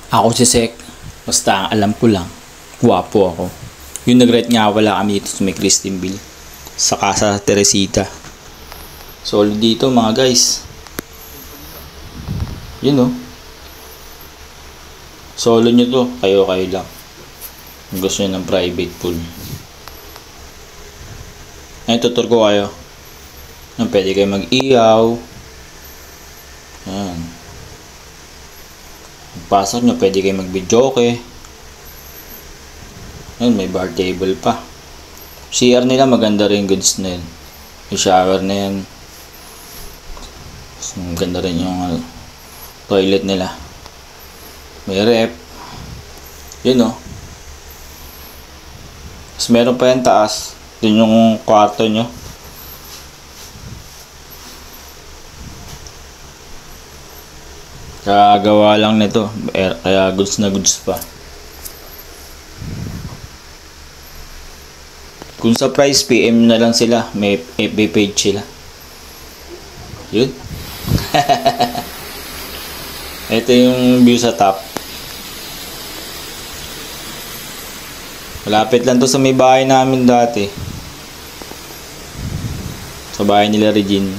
Ako si Sek. Basta ang alam ko lang, guwapo ako. Yung nag-rent nga wala kami dito sa may Christianville. Sa Casa Teresita. Solid dito mga guys. Yun oh. Solo nyo to. Kayo lang. Kung gusto nyo ng private pool. Ngayon tutur ko kayo. Pwede kayo mag-iyaw. Ayan. Pagpasok nyo, pwede kayo mag-videoke. Ayan, may bar table pa. CR nila maganda rin, goods na yun. Yung shower na yan. Maganda rin yung toilet nila. May rep. Yun o. Tapos meron pa yan taas. Yun yung kwarto nyo. Kagawa lang nito. Kaya goods na goods pa. Kung sa price, PM na lang sila. May FB page sila. Yun. Ito yung view sa top. Malapit lang to sa may bahay namin dati. Sa bahay nila Regine.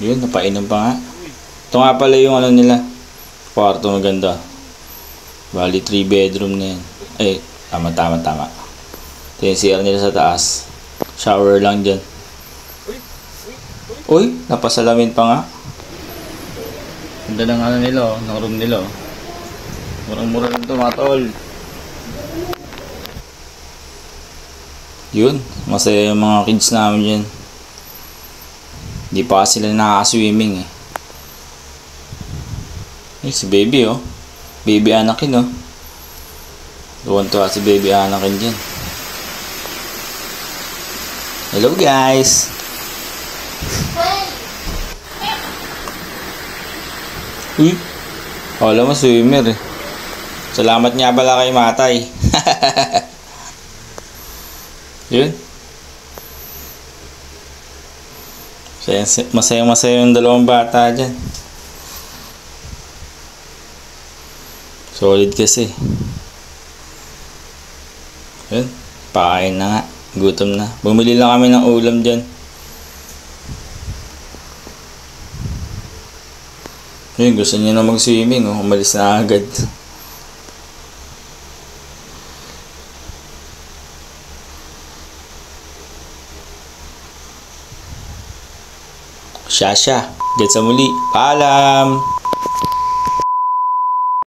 Yun, napainom pa nga. Ito nga pala yung ano nila. Kwarto maganda. Bali 3 bedroom na yan. Eh, tama. Ito yung CR nila sa taas. Shower lang dyan. Uy, napasalamin pa nga. Ganda ng ano nila, ng room nila. Murang-mura lang ito mga tol. Yun, masaya yung mga kids namin dyan. Hindi pa sila nakaka-swimming eh. Ay, si baby oh. Baby Anakin oh. Tuwan-tuwa si baby Anakin dyan. Hello guys. Uy, wala mo swimmer eh. Salamat nga pala kay Matay. Yun. Masaya yung dalawang bata dyan. Solid kasi. Yun. Pakain na nga. Gutom na. Bumili lang kami ng ulam dyan. Yun. Gusto niya na mag-swimming. Oh. Umalis na agad. Siya. Get sa muli. Paalam!